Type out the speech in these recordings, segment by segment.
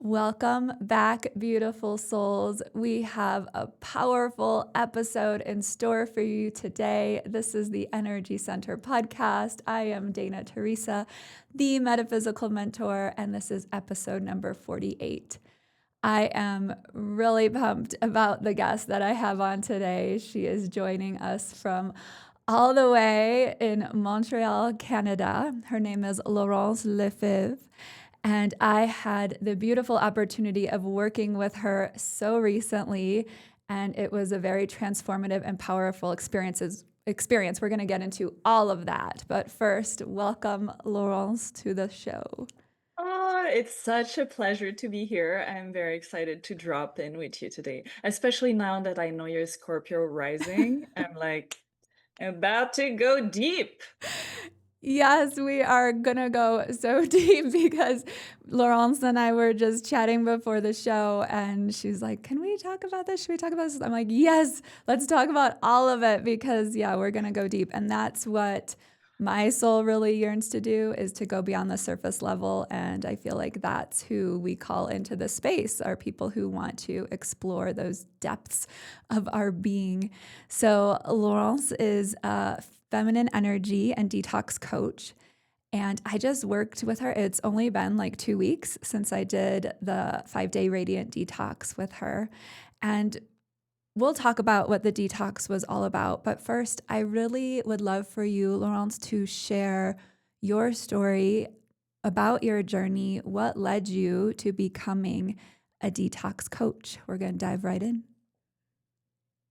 Welcome back, beautiful souls. We have a powerful episode in store for you today. This is the Energy Center podcast. I am Dana Teresa, the metaphysical mentor, and this is episode number 48. I am really pumped about the guest that I have on today. She is joining us from all the way in Montreal, Canada. Her name is Laurence Lefebvre. And I had the beautiful opportunity of working with her so recently, and it was a very transformative and powerful experience. We're going to get into all of that. But first, welcome Laurence to the show. Oh, it's such a pleasure to be here. I'm very excited to drop in with you today, especially now that I know you're Scorpio rising. I'm like about to go deep. Yes, we are gonna go so deep because Laurence and I were just chatting before the show, and she's like, "Can we talk about this? Should we talk about this?" I'm like, "Yes, let's talk about all of it because, yeah, we're gonna go deep." And that's what my soul really yearns to do, is to go beyond the surface level. And I feel like that's who we call into the space, are people who want to explore those depths of our being. So Laurence is a feminine energy and detox coach. And I just worked with her. It's only been like 2 weeks since I did the 5-day radiant detox with her. And we'll talk about what the detox was all about. But first, I really would love for you, Laurence, to share your story about your journey. What led you to becoming a detox coach? We're going to dive right in.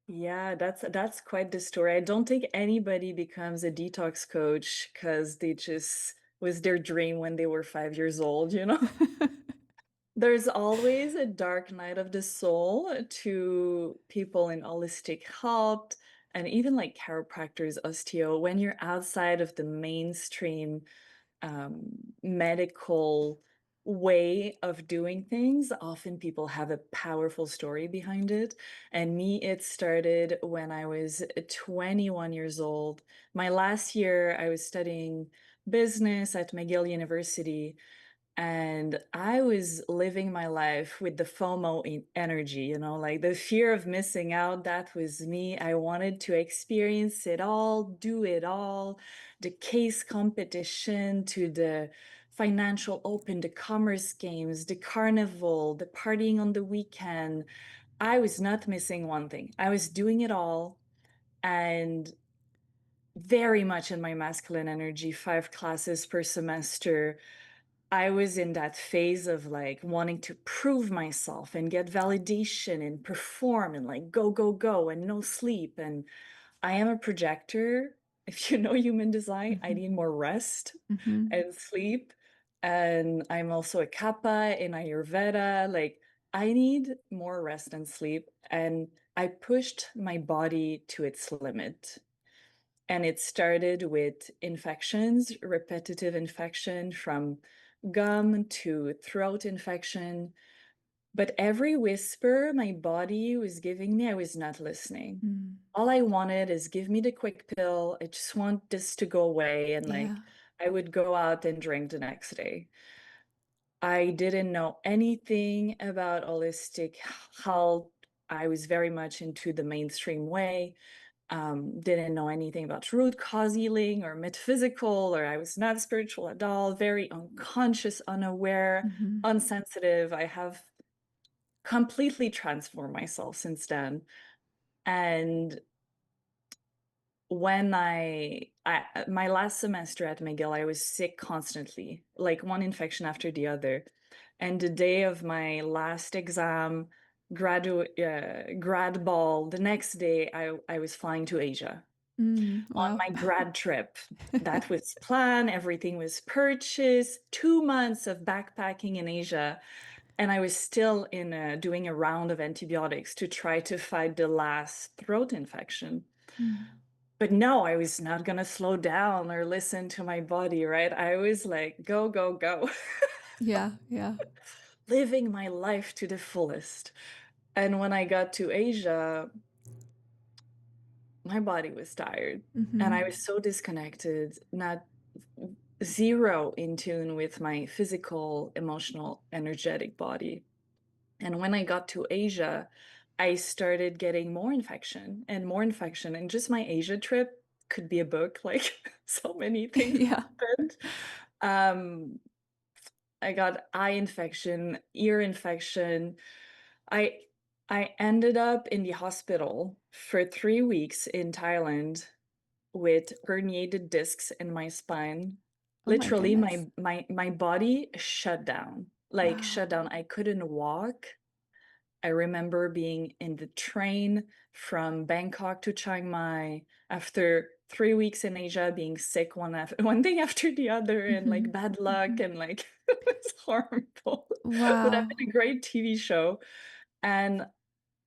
Yeah, that's quite the story. I don't think anybody becomes a detox coach because they just was their dream when they were 5 years old, you know? There's always a dark night of the soul to people in holistic health and even like chiropractors, osteo, when you're outside of the mainstream medical way of doing things. Often people have a powerful story behind it. And me, it started when I was 21 years old. My last year, I was studying business at McGill University. And I was living my life with the FOMO energy, like the fear of missing out. That was me. I wanted to experience it all, do it all, the case competition to the financial open, the commerce games, the carnival, the partying on the weekend. I was not missing one thing. I was doing it all and very much in my masculine energy, 5 classes per semester. I was in that phase of like wanting to prove myself and get validation and perform and like go, go, go and no sleep. And I am a projector. If you know human design, I Mhm. need more rest Mhm. and sleep. And I'm also a Kappa in Ayurveda. Like I need more rest and sleep. And I pushed my body to its limit. And it started with infections, repetitive infection from gum to throat infection. But every whisper my body was giving me, I was not listening. Mm. All I wanted is give me the quick pill. I just want this to go away. And Yeah. like, I would go out and drink the next day. I didn't know anything about holistic health. I was very much into the mainstream way. Didn't know anything about root cause healing or metaphysical, or I was not spiritual at all, very unconscious, unaware, Mhm. unsensitive. I have completely transformed myself since then. And when my last semester at McGill, I was sick constantly, like one infection after the other. And the day of my last exam, grad ball, the next day, I was flying to Asia on Wow. my grad trip. That was planned, everything was purchased, 2 months of backpacking in Asia. And I was still doing a round of antibiotics to try to fight the last throat infection. Mm. But no, I was not going to slow down or listen to my body, right? I was like, go, go, go, Yeah, yeah. living my life to the fullest. And when I got to Asia, my body was tired and I Mhm. was so disconnected, not zero in tune with my physical, emotional, energetic body. And when I got to Asia, I started getting more infection and more infection. And just my Asia trip could be a book, like so many things Yeah. happened. Um, I got eye infection, ear infection. I I ended up in the hospital for 3 weeks in Thailand with herniated discs in my spine. Oh my Literally, goodness. my body shut down, like, shut Wow. down. I couldn't walk. I remember being in the train from Bangkok to Chiang Mai after 3 weeks in Asia, being sick one thing after the other, and, like, Mhm. bad luck, Mhm. and, like, it was horrible. Would have Wow. been a great TV show, and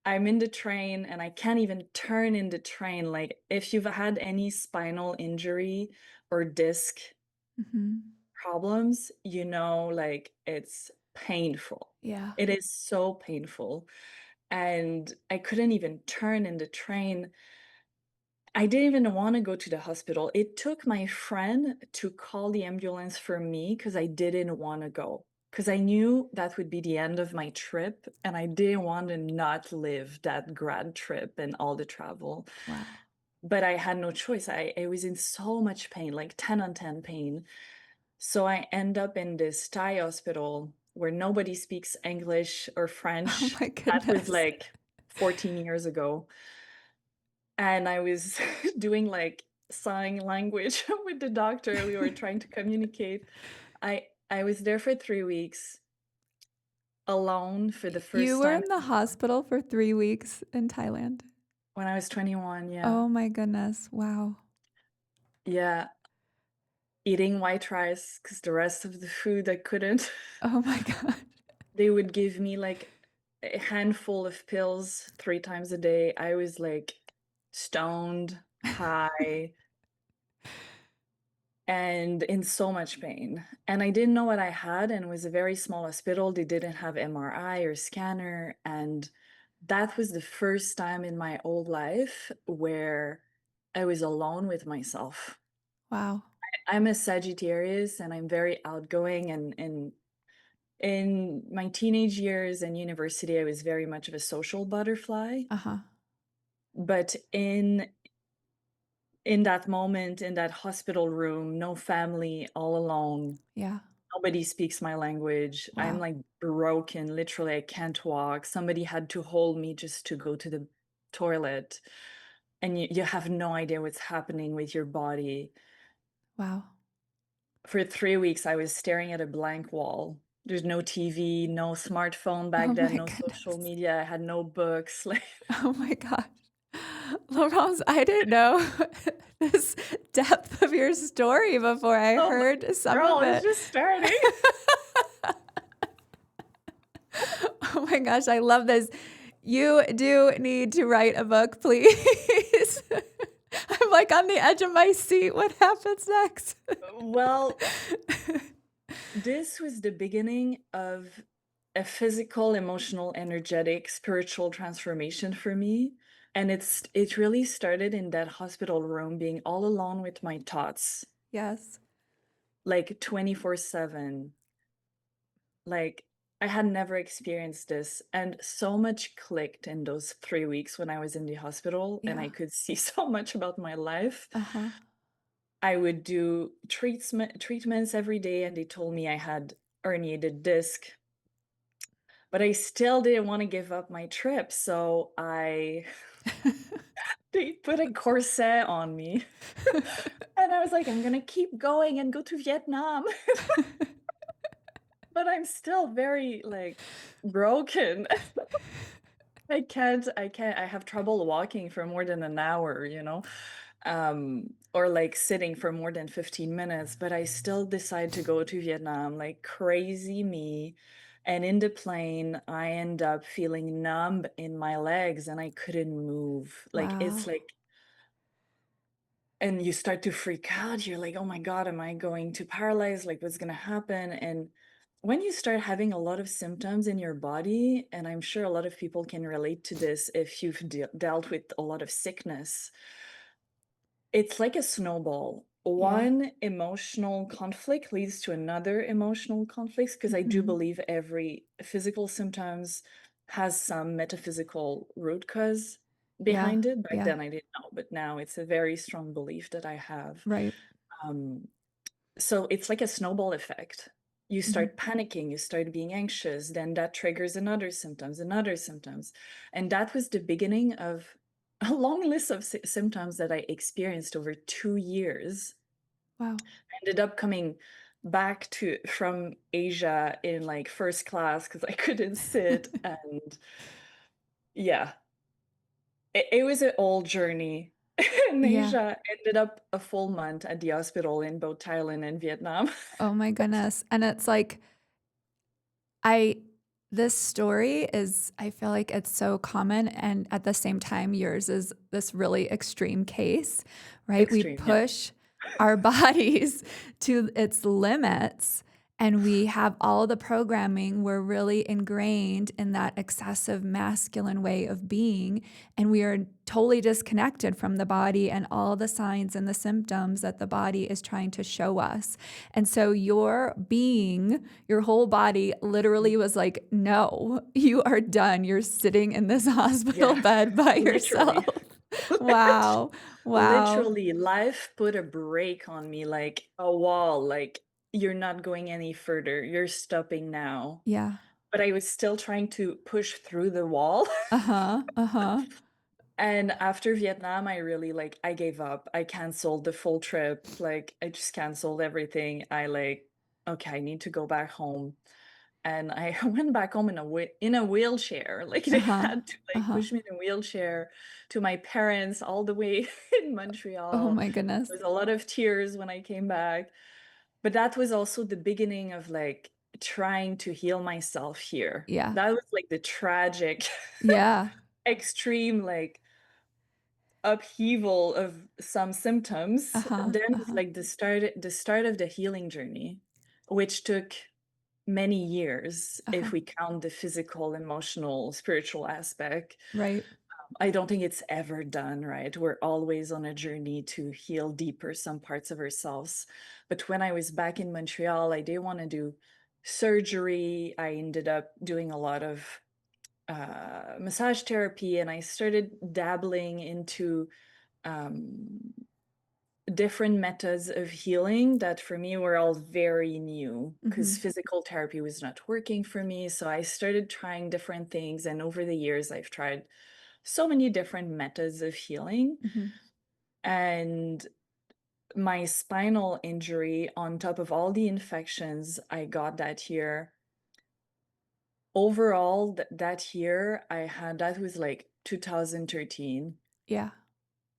I'm in the train, and I can't even turn in the train. Like, if you've had any spinal injury or disc Mhm. problems, you know, like, it's painful. Yeah. It is so painful, and I couldn't even turn in the train. I didn't even wanna go to the hospital. It took my friend to call the ambulance for me because I didn't wanna go, because I knew that would be the end of my trip, and I didn't want to not live that grad trip and all the travel. Wow. But I had no choice. I was in so much pain, like 10 on 10 pain. So I end up in this Thai hospital where nobody speaks English or Oh French. my That was, goodness. like, 14 years ago. And I was doing, like, sign language with the doctor. We were trying to communicate. I was there for 3 weeks alone for the You first were time in the hospital for 3 weeks in Thailand? when I was 21, yeah. Oh my goodness. Wow. Yeah, eating white rice because the rest of the food I couldn't. Oh my god. They would give me, like, a handful of pills 3 times a day. I was, like, stoned, high, and in so much pain. And I didn't know what I had, and it was a very small hospital. They didn't have MRI or scanner, and that was the first time in my old life where I was alone with myself. Wow. I'm a Sagittarius, and I'm very outgoing, and in my teenage years and university, I was very much of a social butterfly. Uh-huh. But in that moment, in that hospital room, no family, all alone, Yeah. nobody speaks my language. I'm, Wow. like, broken, literally, I can't walk. Somebody had to hold me just to go to the toilet, and you have no idea what's happening with your body. Wow. For 3 weeks, I was staring at a blank wall. There's no TV, no smartphone back Oh then, my no social goodness. media, I had no books, like, Oh my gosh. Laurence, I didn't know this depth of your story before I oh my heard some girl, of it's it. just starting. Oh my gosh, I love this. You do need to write a book, please. I'm like on the edge of my seat. What happens next? Well, this was the beginning of a physical, emotional, energetic, spiritual transformation for me, and it really started in that hospital room being all alone with my thoughts, Yes. like 24/7. Like, I had never experienced this, and so much clicked in those 3 weeks when I was in the hospital, and Yeah. I could see so much about my life. Uh-huh. I would do treatments every day, and they told me I had herniated disc, but I still didn't wanna give up my trip, so I they put a corset on me, and I was like, "I'm gonna keep going and go to Vietnam," but I'm still very, like, broken. I have trouble walking for more than an hour, or, like, sitting for more than 15 minutes, but I still decide to go to Vietnam, like crazy me, and in the plane, I end up feeling numb in my legs, and I couldn't move, like, it's Wow. like and you start to freak out, you're like, "Oh my god, am I going to paralyze? Like, what's gonna happen?" And when you start having a lot of symptoms in your body, and I'm sure a lot of people can relate to this if you've dealt with a lot of sickness, it's like a snowball. Yeah. one emotional conflict leads to another emotional conflicts, because I do Mhm. believe every physical symptoms has some metaphysical root cause Yeah. behind it. Back Yeah. then I didn't know, but now it's a very strong belief that I have. Right. Um, so it's like a snowball effect. You Mhm. start panicking, you start being anxious, then that triggers another symptoms. And that was the beginning of a long list of symptoms that I experienced over 2 years. Wow. I ended up coming back to from Asia in like first class because I couldn't sit. And yeah, it was an old journey. In Yeah. Asia, ended up a full month at the hospital in both Thailand and Vietnam. Oh my goodness. And it's like I this story is I feel like it's so common and at the same time yours is this really extreme case, right? We Extreme, yeah. push our bodies to its limits and we have all the programming. We're really ingrained in that excessive masculine way of being and we are totally disconnected from the body and all the signs and the symptoms that the body is trying to show us. And so your being, your whole body literally was like, no, you are done. You're sitting in this hospital Yeah, bed by literally. yourself. Wow. Wow. Literally, life put a brake on me, like a wall, like, "You're not going any further, you're stopping now." Yeah. But I was still trying to push through the wall. Uh-huh. Uh-huh. And after Vietnam, I really, like, I gave up. I canceled the full trip, like, I just canceled everything. I, like, "Okay, I need to go back home." And I went back home in a wheelchair, like, they Uh-huh. had to, like, Uh-huh. push me in a wheelchair to my parents all the way in Oh Montreal. my There goodness. was a lot of tears when I came back, but that was also the beginning of, like, trying to heal myself here. Yeah. That was, like, the tragic, Yeah. extreme, like, upheaval of some symptoms. Uh-huh. Then was, Uh-huh. like, the start of the healing journey, which took many years Uh-huh. if we count the physical, emotional, spiritual aspect. Right. I don't think it's ever done, right? We're always on a journey to heal deeper some parts of ourselves. But when I was back in Montreal, I didn't want to do surgery. I ended up doing a lot of massage therapy, and I started dabbling into um, different methods of healing that for me were all very new because Mhm. physical therapy was not working for me. So I started trying different things. And over the years, I've tried so many different methods of healing. Mhm. And my spinal injury, on top of all the infections I got that year, overall, that year, that was like 2013. Yeah.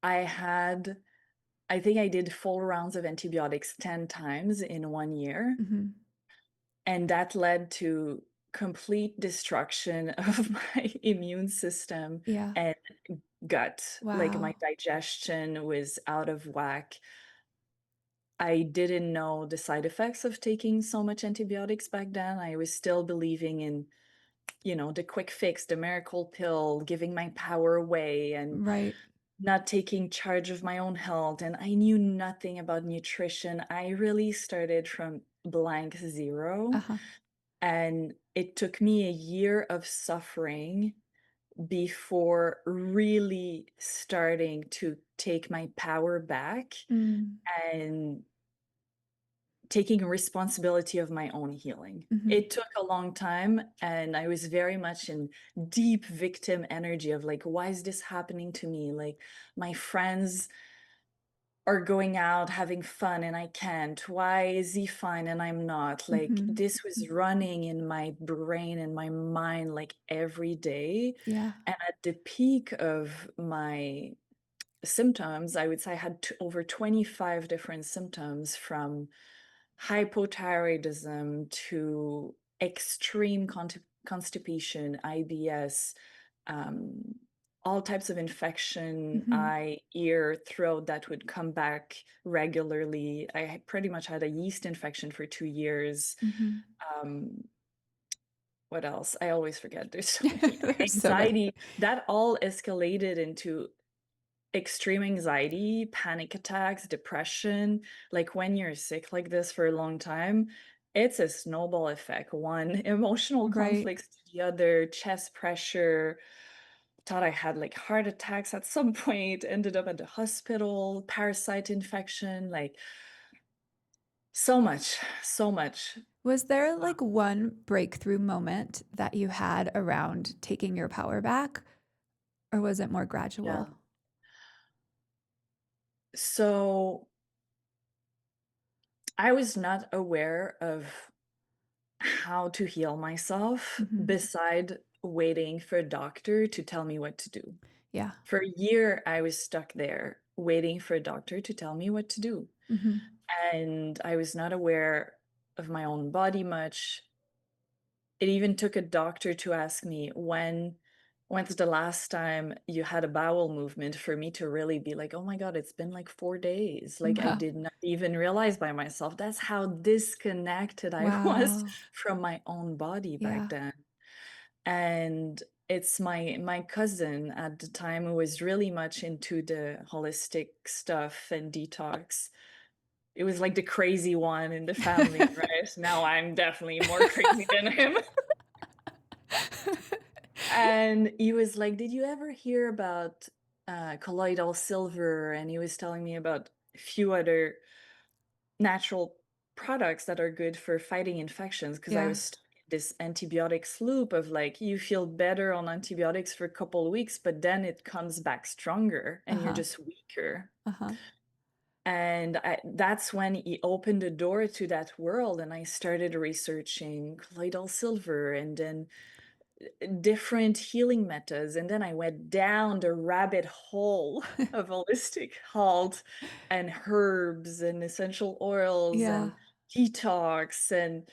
I had I think I did full rounds of antibiotics 10 times in 1 year, Mhm. and that led to complete destruction of my immune system Yeah. and gut. Like, my Wow. digestion was out of whack. I didn't know the side effects of taking so much antibiotics back then. I was still believing in, the quick fix, the miracle pill, giving my power away, and Right. not taking charge of my own health, and I knew nothing about nutrition. I really started from blank zero, Uh-huh. and it took me a year of suffering before really starting to take my power back Mm. and taking responsibility of my own healing. Mhm. It took a long time, and I was very much in deep victim energy of like, why is this happening to me? Like, my friends are going out having fun and I can't. Why is he fine and I'm not? Like, Mhm. this was Mhm. running in my brain and my mind like every day. Yeah. And at the peak of my symptoms, I would say I had over 25 different symptoms, from hypothyroidism to extreme constipation, IBS, um, all types of infection, Mhm. eye, ear, throat that would come back regularly. Pretty much had a yeast infection for 2 years. Mhm. Um, what else? I always forget. There's so many. There's so many. Anxiety. That all escalated into extreme anxiety, panic attacks, depression, like when you're sick like this for a long time, it's a snowball effect. One emotional Right. conflicts to the other, chest pressure. Thought I had like heart attacks at some point, ended up at the hospital, parasite infection, like so much, so much. Was there Wow. like one breakthrough moment that you had around taking your power back, or was it more Yeah. gradual? So I was not aware of how to heal myself Hmm. beside waiting for a doctor to tell me what to do. Yeah. For a year, I was stuck there waiting for a doctor to tell me what to do. Hmm. And I was not aware of my own body much. It even took a doctor to ask me when's the last time you had a bowel movement for me to really be like, oh my God, it's been like 4 days. Like I Wow. did not even realize by myself. That's how disconnected I was Wow. from my own body back Yeah. then. And it's my cousin at the time who was really much into the holistic stuff and detox. It was like the crazy one in the family, right? Now I'm definitely more crazy than him. And he was like, "Did you ever hear about colloidal silver?" And he was telling me about a few other natural products that are good for fighting infections because I Yeah. was stuck in this antibiotics loop of like you feel better on antibiotics for a couple of weeks, but then it comes back stronger and you're Uh-huh. just weaker. Uh-huh. And that's when he opened the door to that world, and I started researching colloidal silver and then different healing methods. And then I went down the rabbit hole of holistic health and herbs and essential oils Yeah. and detox. And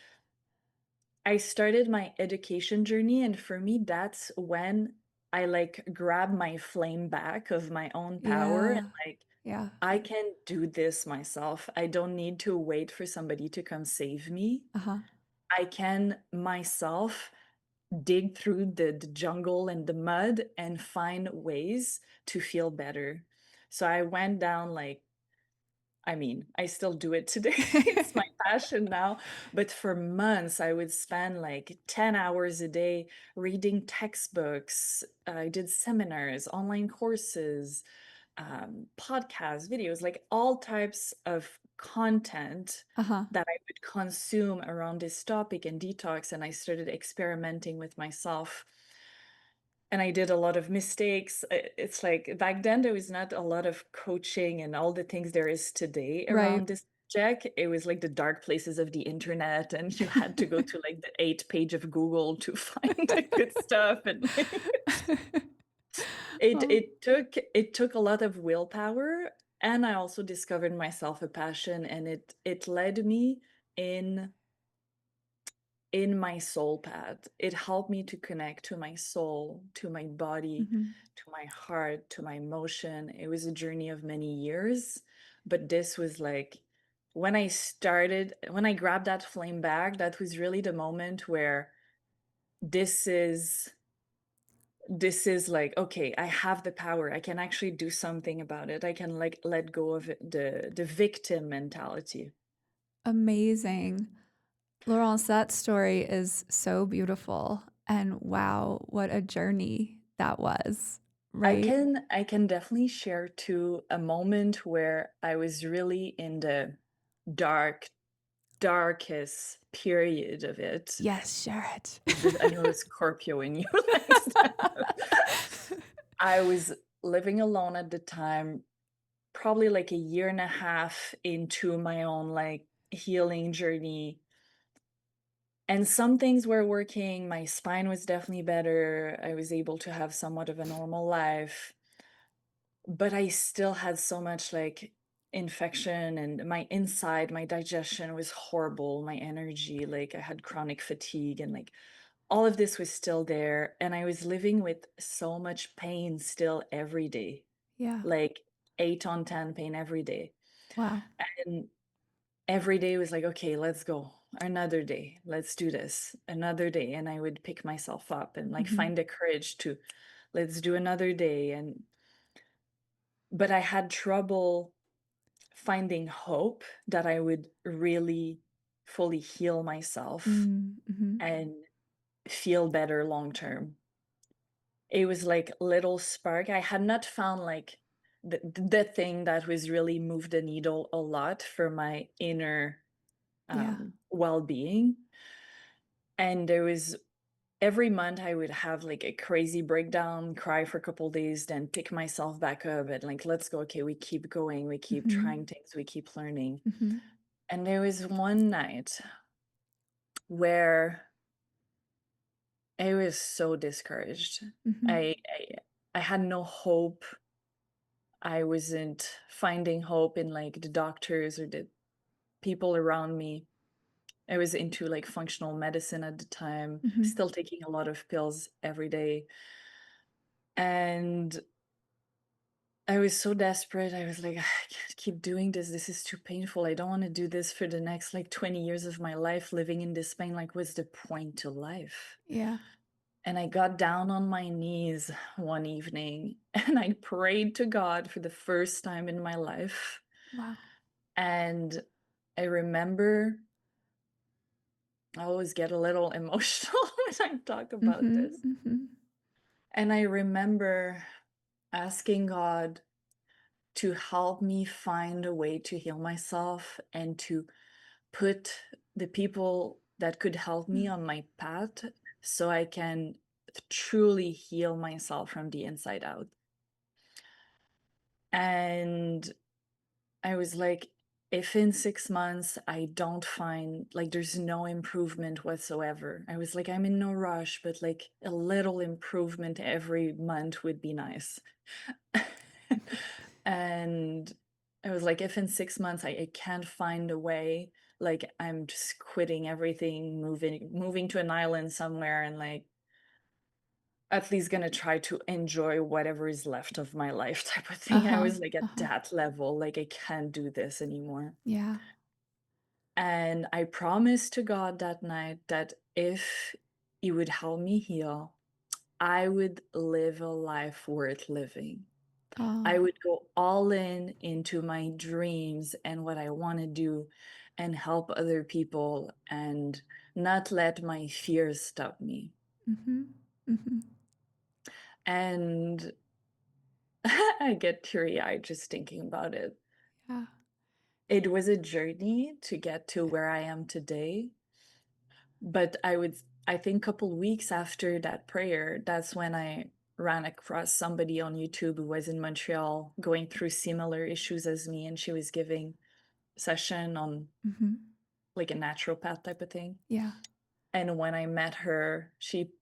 I started my education journey. And for me, that's when I like grab my flame back of my own power and Yeah. like, Yeah. I can do this myself. I don't need to wait for somebody to come save me. Uh-huh. I can myself dig through the jungle and the mud and find ways to feel better. So I went down like, I mean, I still do it today. It's my passion now. But for months, I would spend like 10 hours a day reading textbooks. I did seminars, online courses, podcasts, videos, like all types of content Uh-huh. that I would consume around this topic and detox. And I started experimenting with myself. And I did a lot of mistakes. It's like back then, there was not a lot of coaching and all the things there is today Right. around this subject. It was like the dark places of the internet, and you had to go to like the 8 page of Google to find the good stuff. And like, it Oh. it took it took a lot of willpower, and I also discovered myself a passion, and it led me in in my soul path. It helped me to connect to my soul, to my body, Mhm. to my heart, to my emotion. It was a journey of many years, but this was like when I grabbed that flame back, that was really the moment where this is this is like, okay, I have the power. I can actually do something about it. I can like let go of the victim mentality. Amazing. Laurence, that story is so beautiful. And wow, what a journey that was, right? I can definitely share too a moment where I was really in the dark, darkest period of it. Yes, share it. It's just I know the Scorpio in you likes that. I was living alone at the time, probably like a year and a half into my own like healing journey. And some things were working. My spine was definitely better. I was able to have somewhat of a normal life. But I still had so much like infection, and my inside, my digestion was horrible, my energy, like I had chronic fatigue, and like all of this was still there. And I was living with so much pain still every day, Yeah. like 8 on 10 pain every day. Wow. And every day was like, okay, let's go. Another day, let's do this. Another day. And I would pick myself up and like Hmm. find the courage to let's do another day. And but I had trouble finding hope that I would really fully heal myself Mm, mhm. and feel better long term. It was like little spark. I had not found like the thing that was really moved the needle a lot for my inner Yeah. well-being. And there was every month I would have like a crazy breakdown, cry for a couple days, then pick myself back up and like, let's go. Okay, we keep going, we keep trying Mhm. things, we keep learning. Mhm. And there was one night where I was so discouraged. Mhm. I had no hope. I wasn't finding hope in like the doctors or the people around me. I was into like functional medicine at the time, Mhm. still taking a lot of pills every day. And I was so desperate. I was like, I can't keep doing this. This is too painful. I don't want to do this for the next like 20 years of my life living in this pain. Like, what's the point to life? Yeah. And I got down on my knees one evening and I prayed to God for the first time in my life. Wow. And I remember I always get a little emotional when I talk about Mhm. this. Mhm. And I remember asking God to help me find a way to heal myself and to put the people that could help me Mm. on my path so I can truly heal myself from the inside out. And I was like, if in 6 months I don't find like there's no improvement whatsoever, I was like, I'm in no rush, but like a little improvement every month would be nice. And I was like, if in 6 months I can't find a way, like I'm just quitting everything, moving to an island somewhere and like at least gonna try to enjoy whatever is left of my life type of thing. I Uh-huh. was like at Uh-huh. that level, like I can't do this anymore. Yeah. And I promised to God that night that if He would help me heal, I would live a life worth living. I Oh. would go all in into my dreams and what I want to do and help other people and not let my fears stop me. Mhm. Mhm. And I get teary eyed just thinking about it. Yeah. It was a journey to get to where I am today. But I think couple weeks after that prayer, that's when I ran across somebody on YouTube who was in Montreal going through similar issues as me, and she was giving session on Mhm. like a naturopath type of thing. Yeah. And when I met her, she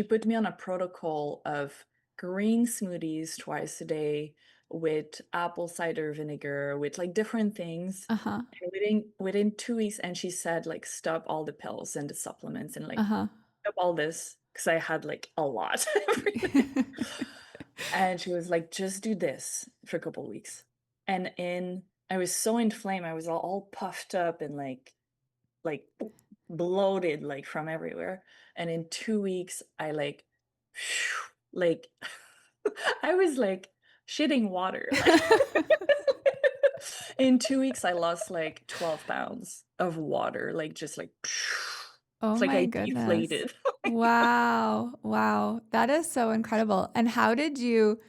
put me on a protocol of green smoothies twice a day with apple cider vinegar, with like different things. Uh-huh. And within 2 weeks, and she said like stop all the pills and the supplements and like Uh-huh. stop all this because I had like a lot every day. And she was like, just do this for a couple weeks. And in I was so inflamed, I was all puffed up and like bloated like from everywhere. And in 2 weeks, I like like I was like shitting water. Like in 2 weeks, I lost like 12 pounds of water, like just like Oh it's like my I goodness. deflated. Wow. Wow. That is so incredible. And how did you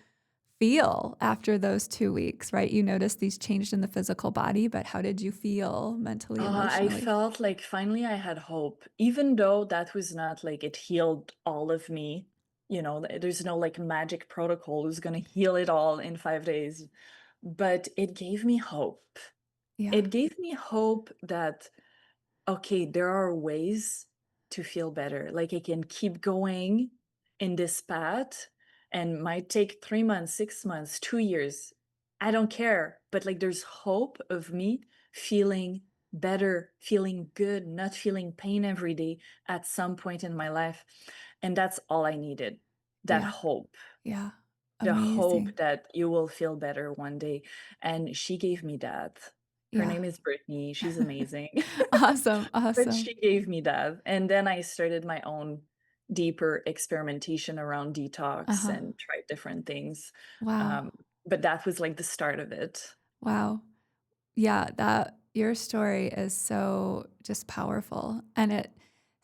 feel after those 2 weeks, right? You noticed these changed in the physical body, but how did you feel mentally, I emotionally? felt like finally I had hope, even though that was not like it healed all of me. There's no like magic protocol who's going to heal it all in 5 days, but it gave me hope. Yeah. It gave me hope that okay, there are ways to feel better. Like I can keep going in this path and might take 3 months, 6 months, 2 years. I don't care. But like there's hope of me feeling better, feeling good, not feeling pain every day at some point in my life. And that's all I needed. That Yeah. hope. Yeah. The hope Amazing. that you will feel better one day. And she gave me that. Her Yeah. name is Brittany. She's amazing. Awesome. But Awesome. she gave me that, and then I started my own deeper experimentation around detox Uh-huh. and tried different things, Wow. um, but that was like the start of it. Wow. Yeah, that your story is so just powerful, and it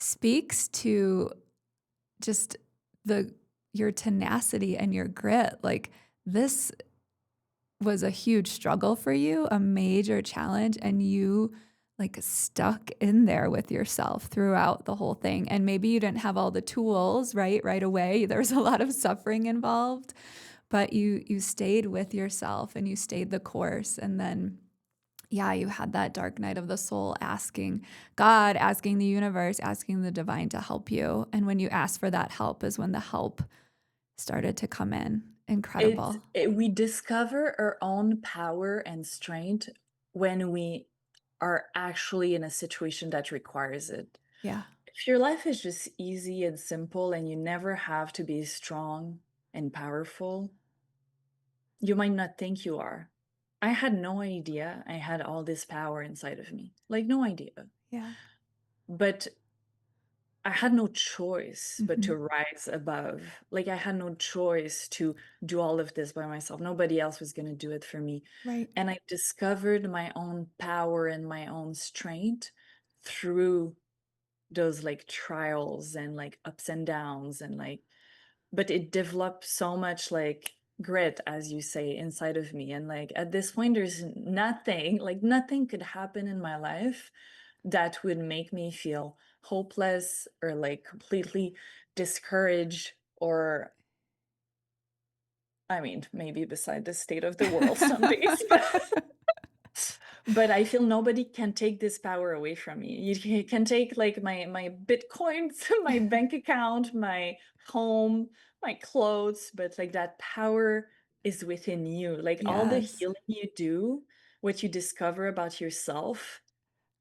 speaks to just the your tenacity and your grit. Like, this was a huge struggle for you, a major challenge, and you like stuck in there with yourself throughout the whole thing. And maybe you didn't have all the tools right away. There was a lot of suffering involved, but you stayed with yourself and you stayed the course. And then yeah, you had that dark night of the soul asking God, asking the universe, asking the divine to help you. And when you asked for that help is when the help started to come in. Incredible. We discover our own power and strength when we are actually in a situation that requires it. Yeah. If your life is just easy and simple and you never have to be strong and powerful, you might not think you are. I had no idea I had all this power inside of me. Like, no idea. Yeah. But I had no choice but to Mhm. rise above. Like, I had no choice to do all of this by myself. Nobody else was going to do it for me. Right. And I discovered my own power and my own strength through those like trials and like ups and downs and like, but it developed so much like grit, as you say, inside of me. And like at this point, there's nothing, like nothing could happen in my life that would make me feel hopeless or like completely discouraged or, I mean, maybe beside the state of the world some days, but I feel nobody can take this power away from me. Can take like my bitcoins, my bank account, my home, my clothes, but like that power is within you. Like all the Yes. healing you do, what you discover about yourself,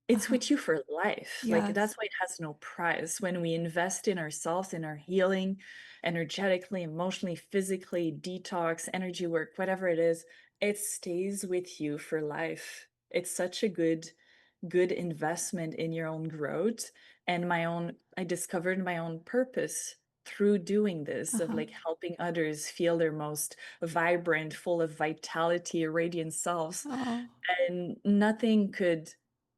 it's Uh-huh. with you for life. Like Yes. that's why it has no price. When we invest in ourselves, in our healing, energetically, emotionally, physically, detox, energy work, whatever it is, it stays with you for life. It's such a good investment in your own growth and my own I discovered my own purpose through doing this of Uh-huh. like helping others feel their most vibrant, full of vitality, radiant selves, Oh. and nothing could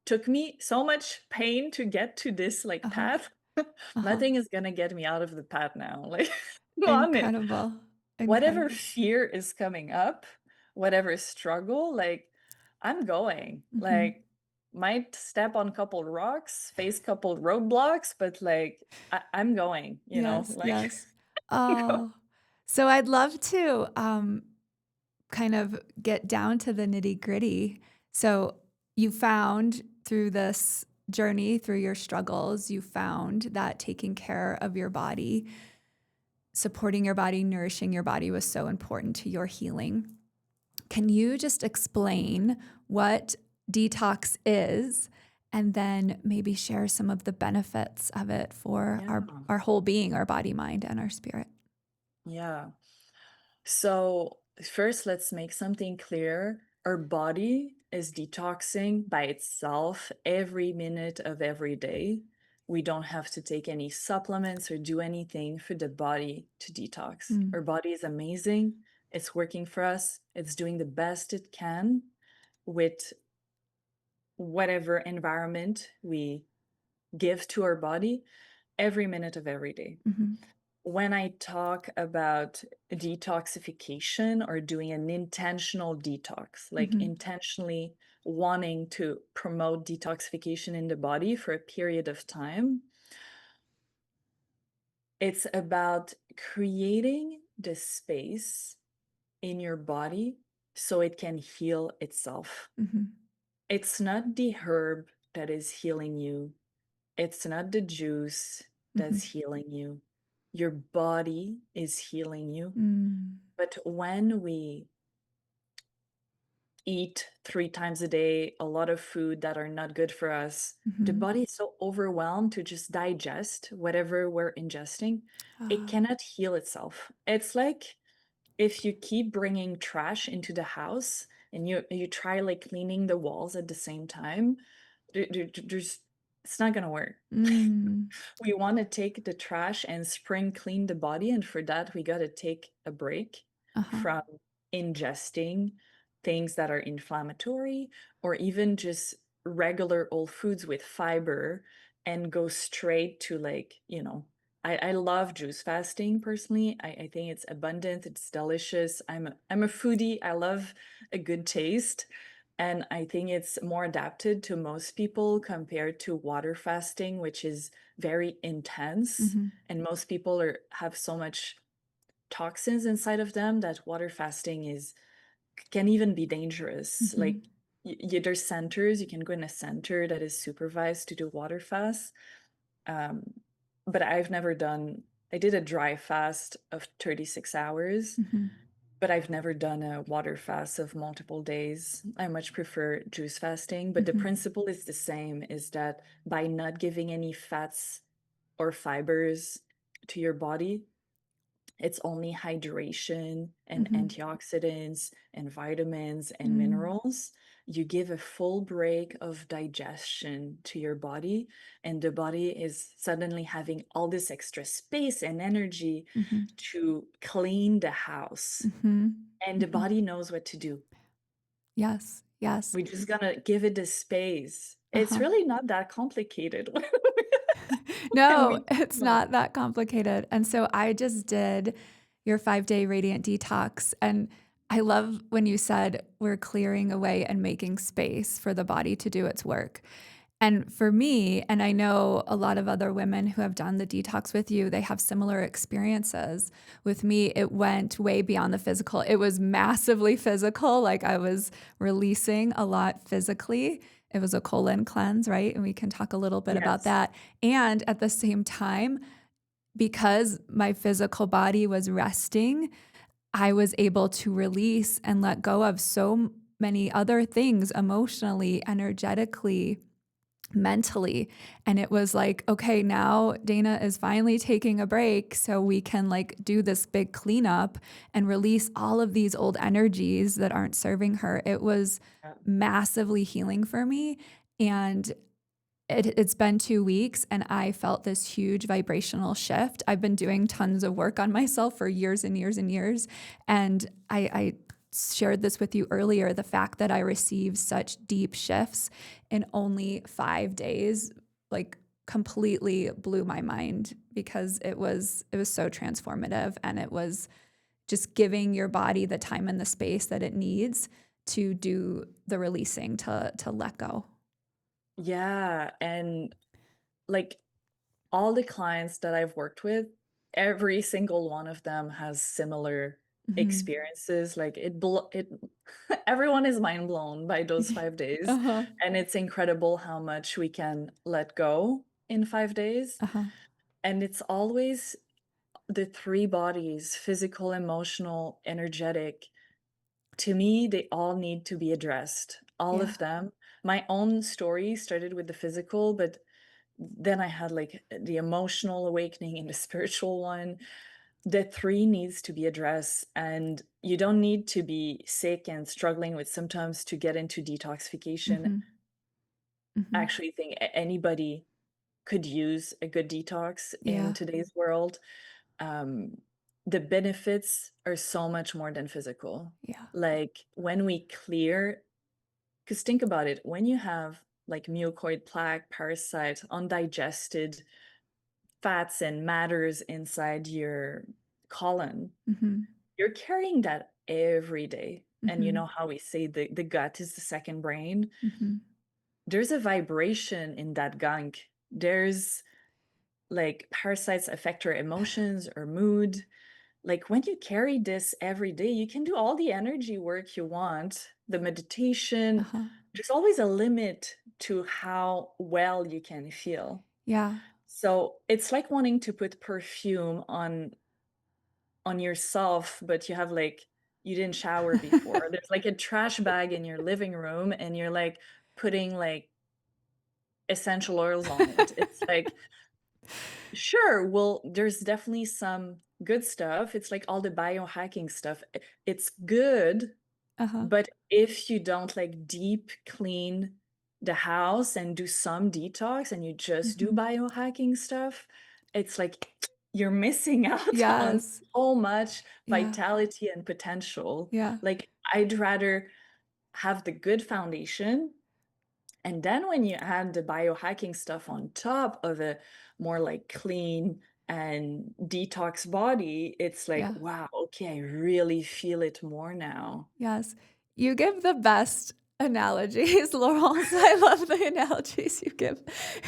took me so much pain to get to this like Uh-huh. path. Uh-huh. Nothing is gonna get me out of the path now. Like on it. Incredible. Whatever Incredible. fear is coming up, whatever struggle, like I'm going. Mhm. Like might step on couple rocks, face couple roadblocks, but like I'm going, Yes, like yes. go. Oh, so I'd love to kind of get down to the nitty-gritty. So you found through this journey, through your struggles, you found that taking care of your body, supporting your body, nourishing your body was so important to your healing. Can you just explain what detox is and then maybe share some of the benefits of it for Yeah. our whole being, our body, mind, and our spirit? Yeah. So, first, let's make something clear. Our body is detoxing by itself every minute of every day. We don't have to take any supplements or do anything for the body to detox. Mm, Our body is amazing. It's working for us. It's doing the best it can with whatever environment we give to our body every minute of every day. mhm, When I talk about detoxification or doing an intentional detox, like mhm, intentionally wanting to promote detoxification in the body for a period of time, it's about creating the space in your body so it can heal itself. mhm, It's not the herb that is healing you. It's not the juice that's mhm, healing you. Your body is healing you. mm, But when we eat 3 times a day, a lot of food that are not good for us, the mhm. body is so overwhelmed to just digest whatever we're ingesting, it Ah, cannot heal itself. It's like if you keep bringing trash into the house and you try like cleaning the walls at the same time, there's it's not gonna work. mm, We want to take the trash and spring clean the body, and for that we got to take a break uh-huh, from ingesting things that are inflammatory or even just regular old foods with fiber and go straight to like, I love juice fasting personally. I think it's abundant, it's delicious. I'm a foodie. I love a good taste. And I think it's more adapted to most people compared to water fasting, which is very intense. Mm-hmm. And most people have so much toxins inside of them that water fasting is can even be dangerous. Mm-hmm. Like there's centers, you can go in a center that is supervised to do water fast. Um, but I did a dry fast of 36 hours, Mm-hmm. but I've never done a water fast of multiple days. I much prefer juice fasting, but the Mm-hmm. principle is the same, is that by not giving any fats or fibers to your body, it's only hydration and Mm-hmm. antioxidants and vitamins and Mm-hmm. minerals. You give a full break of digestion to your body, and the body is suddenly having all this extra space and energy Mm-hmm. to clean the house. Mm-hmm. And the Mm-hmm. body knows what to do. Yes. Yes. We're just gonna give it the space. It's Uh-huh. really not that complicated when No, we think it's about not that complicated. And so I just did your 5-day radiant detox. And I love when you said we're clearing away and making space for the body to do its work. And for me, and I know a lot of other women who have done the detox with you, they have similar experiences. With me, it went way beyond the physical. It was massively physical. Like I was releasing a lot physically. It was a colon cleanse, right? And we can talk a little bit about Yes. that. And at the same time, because my physical body was resting, I was able to release and let go of so many other things emotionally, energetically, mentally. And it was like, okay, now Dana is finally taking a break so we can like do this big cleanup and release all of these old energies that aren't serving her. It was Yeah. massively healing for me. And it's been 2 weeks and I felt this huge vibrational shift. I've been doing tons of work on myself for years and years and years. And I shared this with you earlier, the fact that I received such deep shifts in only 5 days, like completely blew my mind because it was so transformative and it was just giving your body the time and the space that it needs to do the releasing, to let go. Yeah. And like all the clients that I've worked with, every single one of them has similar Mhm. experiences. Like everyone is mind blown by those 5 days. Uh-huh. And it's incredible how much we can let go in 5 days. Uh-huh. And it's always the three bodies: physical, emotional, energetic. To me, they all need to be addressed, all Yeah. of them. My own story started with the physical, but then I had like the emotional awakening and the spiritual one. The three needs to be addressed, and you don't need to be sick and struggling with symptoms to get into detoxification. Mhm. I Mhm. actually think anybody could use a good detox in Yeah. today's world. Um, the benefits are so much more than physical. Yeah. Like when we clear, because think about it, when you have like mucoid plaque, parasites, undigested fats and matters inside your colon, Mhm. you're carrying that every day. And you know Mhm. how we say the gut is the second brain? Mhm. There's a vibration in that gunk. There's like parasites affect our emotions or mood. Like when you carry this every day, you can do all the energy work you want, the meditation. Uh-huh. There's always a limit to how well you can feel. Yeah. So it's like wanting to put perfume on yourself, but you didn't shower before. There's like a trash bag in your living room and you're like putting like essential oils on it. It's like, sure, well, there's definitely some good stuff. It's like all the biohacking stuff. It's good, Uh-huh. but if you don't like deep clean the house and do some detox and you just do Mhm. biohacking stuff, it's like you're missing out on Yes. so much Yeah. vitality and potential. Yeah. Like, I'd rather have the good foundation, and then when you add the biohacking stuff on top of a more like clean and detox body, it's like, Yeah. wow, okay, I really feel it more now. Yes. You give the best analogies, Laurence. I love the analogies you give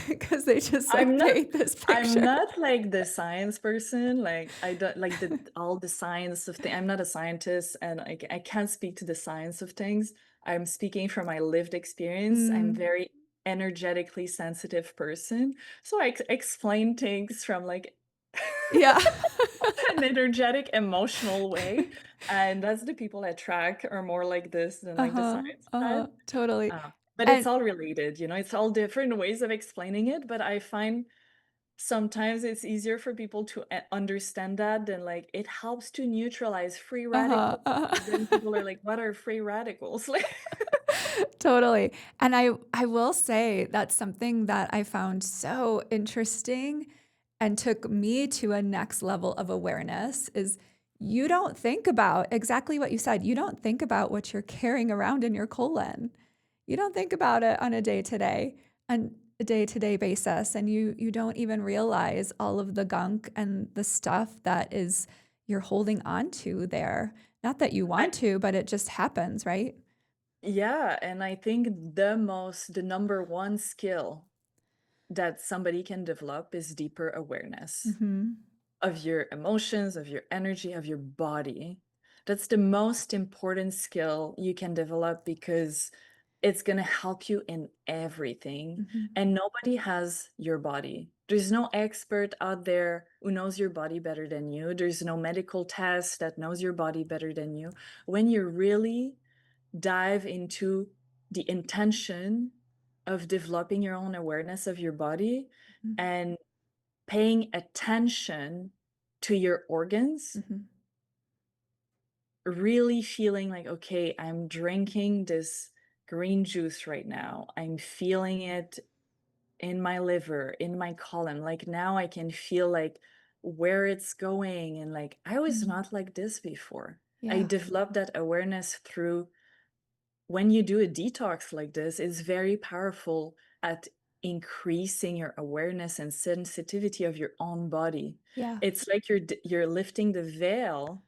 because they just I'm like not paint this I'm picture. not like the science person. Like, I don't like the all the science of things. I'm not a scientist, and I can't speak to the science of things. I'm speaking from my lived experience. I'm Mm. very energetically sensitive person. So I explain things from like Yeah. an energetic, emotional way. And that's the people I attract are more like this than like the Uh-huh. science side. Uh-huh. Totally. But it's And all related, it's all different ways of explaining it. But I find sometimes it's easier for people to understand that than like it helps to neutralize free uh-huh. radicals. But then Uh-huh. people are like, what are free radicals? Like, Totally. And I will say that's something that I found so interesting and took me to a next level of awareness is you don't think about exactly what you said. You don't think about what you're carrying around in your colon. You don't think about it on a day-to-day basis, and you don't even realize all of the gunk and the stuff that is you're holding on to there. Not that you I, want to, but it just happens, right? yeah, and I think the number one skill that somebody can develop is deeper awareness Mhm. of your emotions, of your energy, of your body. That's the most important skill you can develop because it's going to help you in everything. Mhm. And nobody has your body. There's no expert out there who knows your body better than you. There's no medical test that knows your body better than you. When you really dive into the intention of developing your own awareness of your body Mhm. and paying attention to your organs, Mhm. really feeling like, okay, I'm drinking this green juice right now. I'm feeling it in my liver, in my colon. Like, now I can feel like where it's going. And like, I was Mhm. not like this before. I Yeah. developed that awareness through when you do a detox like this, it's very powerful at increasing your awareness and sensitivity of your own body. Yeah. It's like you're lifting the veil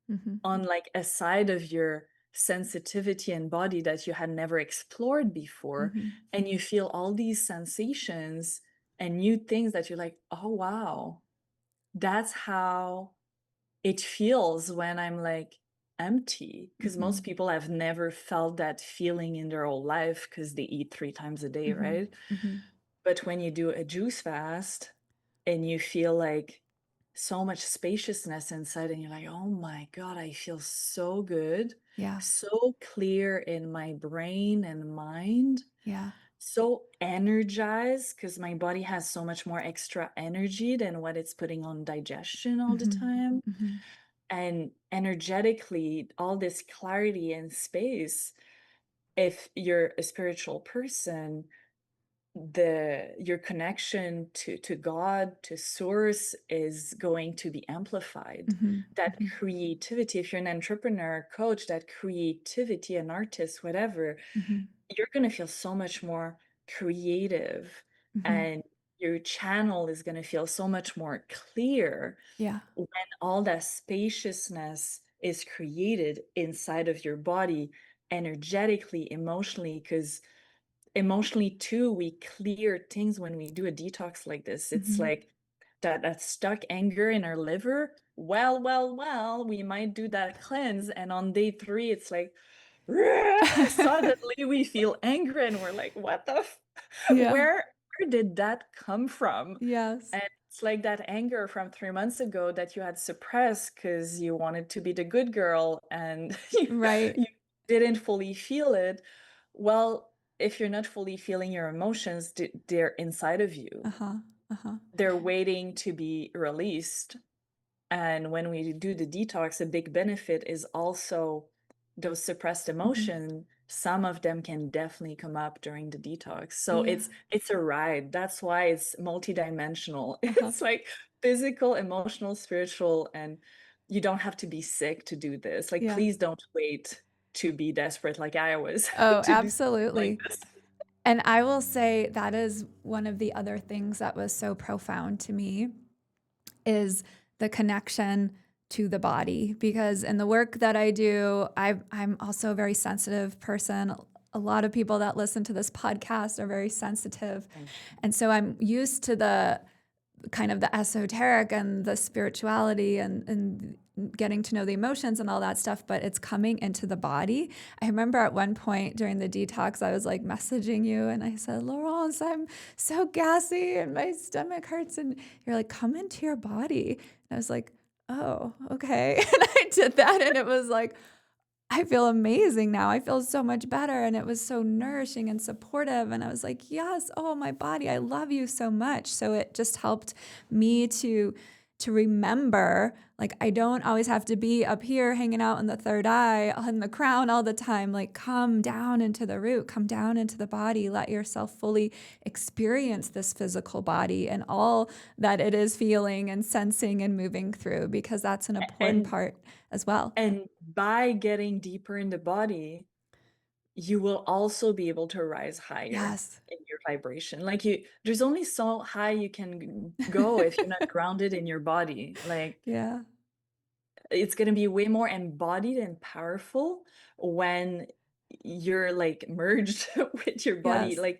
Mhm. on like a side of your sensitivity and body that you had never explored before, Mhm. and you feel all these sensations and new things that you're like, oh wow, that's how it feels when I'm like empty. Because most Mhm. people have never felt that feeling in their whole life because they eat 3 times a day, Mhm. right? Mhm. But when you do a juice fast and you feel like so much spaciousness inside, and you're like, oh my God, I feel so good, Yeah. so clear in my brain and mind, Yeah. so energized because my body has so much more extra energy than what it's putting on digestion all the Mhm. time. Mhm. And energetically, all this clarity and space, if you're a spiritual person, the your connection to God, to source, is going to be amplified. Mhm. That Mhm. creativity, if you're an entrepreneur, coach, that creativity, an artist, whatever, Mhm. you're going to feel so much more creative, Mhm. and your channel is going to feel so much more clear Yeah. when all that spaciousness is created inside of your body, energetically, emotionally. Because emotionally too, we clear things when we do a detox like this. It's Mhm. like that stuck anger in our liver. Well, we might do that cleanse, and on day 3 it's like suddenly we feel angry, and we're like, what the Yeah. where did that come from? Yes. And it's like that anger from 3 months ago that you had suppressed because you wanted to be the good girl, and Right. you didn't fully feel it. Well, if you're not fully feeling your emotions, they're inside of you. Uh-huh. Uh-huh. They're waiting to be released. And when we do the detox, a big benefit is also those suppressed Mhm. emotions some of them can definitely come up during the detox. So Yeah. it's a ride. That's why it's multidimensional. Uh-huh. It's like physical, emotional, spiritual, and you don't have to be sick to do this. Like, Yeah. please don't wait to be desperate like I was Oh, to do something like absolutely. this. And I will say that is one of the other things that was so profound to me is the connection to the body. Because in the work that I do, I'm also a very sensitive person. A lot of people that listen to this podcast are very sensitive. Mm. And so I'm used to the kind of the esoteric and the spirituality and getting to know the emotions and all that stuff, but it's coming into the body. I remember at one point during the detox, I was like messaging you and I said, Laurence, I'm so gassy and my stomach hurts. And you're like, come into your body. And I was like, oh, okay. And I did that. And it was like, I feel amazing now. I feel so much better. And it was so nourishing and supportive. And I was like, yes, oh, my body, I love you so much. So it just helped me to remember, like, I don't always have to be up here hanging out in the third eye, in the crown all the time. Like, come down into the root, come down into the body, let yourself fully experience this physical body and all that it is feeling and sensing and moving through, because that's an important And part as well. and by getting deeper in the body, you will also be able to rise higher Yes. in your vibration. Like, there's only so high you can go if you're not grounded in your body. Like, Yeah. it's going to be way more embodied and powerful when you're like merged with your body. Yes.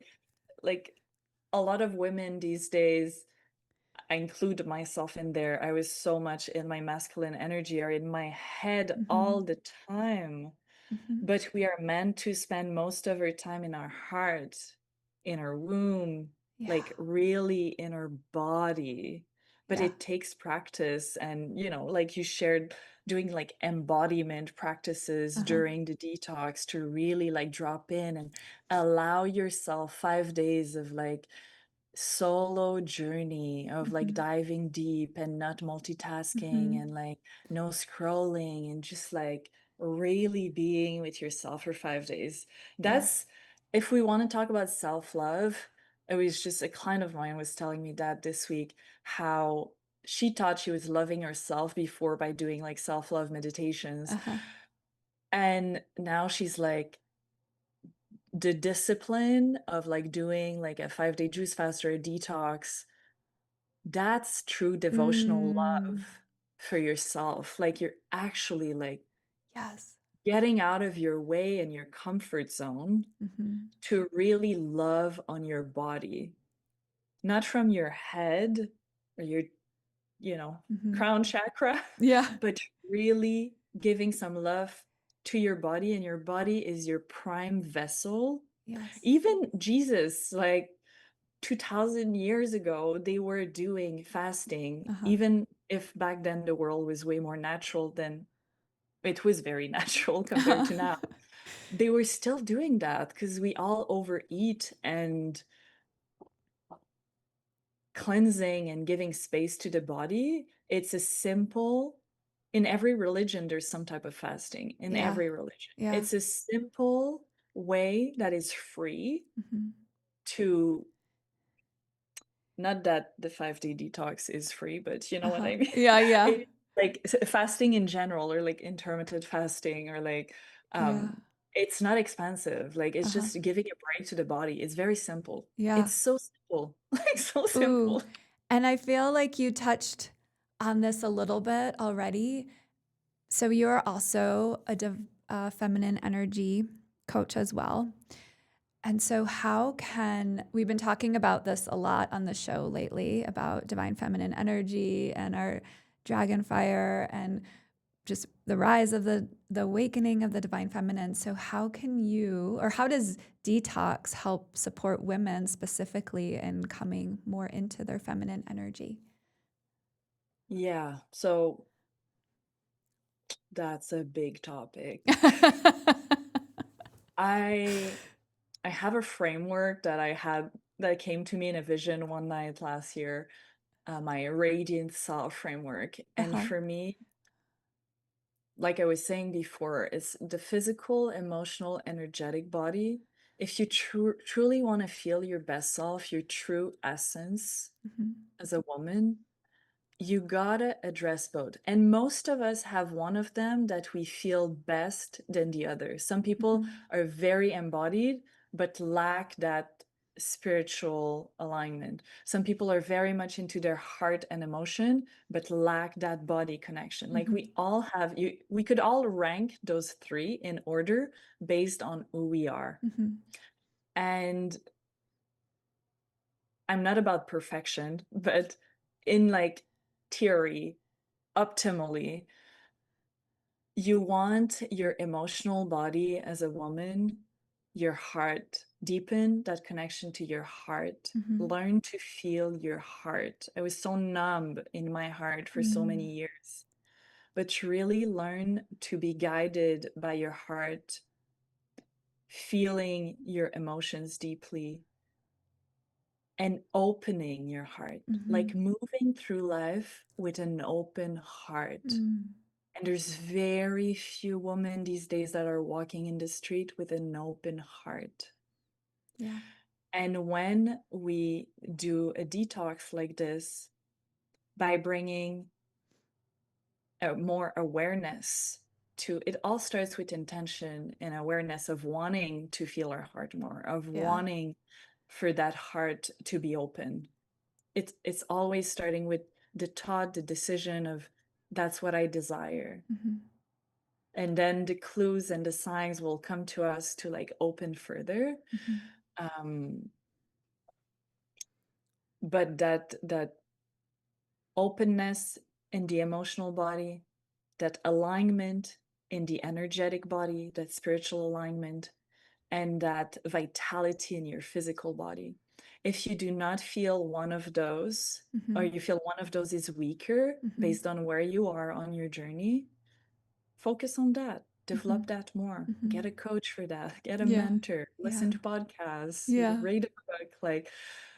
Like a lot of women these days, I include myself in there. I was so much in my masculine energy or in my head all Mhm. the time. Mhm. But we are meant to spend most of our time in our heart, in our womb, Yeah. like really in our body. But Yeah. it takes practice. And, like you shared, doing like embodiment practices Uh-huh. during the detox to really like drop in and allow yourself 5 days of like solo journey of like Mhm. diving deep and not multitasking and Mhm. like no scrolling and just like really being with yourself for 5 days. Yeah. That's if we want to talk about self-love. It was just a client of mine was telling me that this week, how she thought she was loving herself before by doing like self-love meditations. Uh-huh. And now she's like, the discipline of like doing like a 5 day juice fast or a detox, that's true devotional love Mm. for yourself. Like, you're actually like Yes. getting out of your way and your comfort zone Mhm. to really love on your body, not from your head or your, you know, Mhm. crown chakra, Yeah. but really giving some love to your body. And your body is your prime vessel. Yes. Even Jesus, like 2000 years ago, they were doing fasting, Uh-huh. even if back then the world was way more natural than it was very natural compared to now. They were still doing that because we all overeat, and cleansing and giving space to the body. It's a simple, in every religion, there's some type of fasting in Yeah. every religion. Yeah. It's a simple way that is free Mhm. to, not that the 5 day detox is free, but you know what Uh-huh. I mean? Yeah, yeah. Like fasting in general, or like intermittent fasting, or like, Yeah. it's not expensive. Like, it's Uh-huh. just giving a break to the body. It's very simple. Yeah. It's so simple. Like, so Ooh. simple. And I feel like you touched on this a little bit already. So you're also a feminine energy coach as well. And so, how can we've been talking about this a lot on the show lately about divine feminine energy and our dragon fire and just the rise of the awakening of the divine feminine. So, how can you, or how does detox help support women specifically in coming more into their feminine energy? Yeah. So that's a big topic. I I have a framework that came to me in a vision one night last year, my radiant self framework. And Uh-huh. for me, like I was saying before, it's the physical, emotional, energetic body. If you truly want to feel your best self, your true essence Mm-hmm. as a woman, you gotta address both. And most of us have one of them that we feel best than the other. Some people Mm-hmm. are very embodied, but lack that spiritual alignment. Some people are very much into their heart and emotion, but lack that body connection. Like Mm-hmm. we all have, we could all rank those three in order based on who we are. Mm-hmm. And I'm not about perfection, but in like theory, optimally, you want your emotional body as a woman, your heart, deepen that connection to your heart. Mm-hmm. Learn to feel your heart. I was so numb in my heart for so Mm-hmm. many years, but really learn to be guided by your heart, feeling your emotions deeply, and opening your heart, Mm-hmm. like moving through life with an open heart. Mm. And there's very few women these days that are walking in the street with an open heart. Yeah. And when we do a detox like this, by bringing more awareness to it, all starts with intention and awareness of wanting to feel our heart more, of Yeah. wanting for that heart to be open. It's always starting with the thought, the decision of that's what I desire. Mm-hmm. And then the clues and the signs will come to us to like open further. Mm-hmm. um but that openness in the emotional body, that alignment in the energetic body, that spiritual alignment, and that vitality in your physical body, if you do not feel one of those, or Mm-hmm. you feel one of those is weaker Mm-hmm. based on where you are on your journey, focus on that, Mm-hmm. develop that more, Mm-hmm. get a coach for that, get a Yeah. mentor, listen Yeah. to podcasts, Yeah. read a book. Like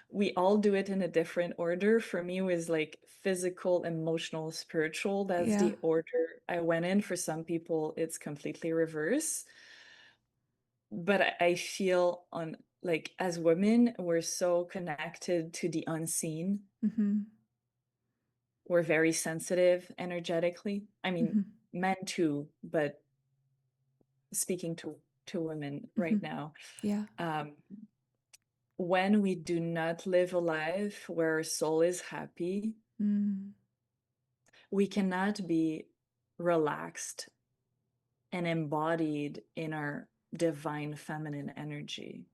we all do it in a different order. For me, it was like physical, emotional, spiritual. That's Yeah. the order I went in. For some people it's completely reverse, but I feel on like as women we're so connected to the unseen. Mm-hmm. We're very sensitive energetically. I mean, Mm-hmm. men too, but speaking to women Mm-hmm. right now, Yeah. um, when we do not live a life where our soul is happy, Mm. we cannot be relaxed and embodied in our divine feminine energy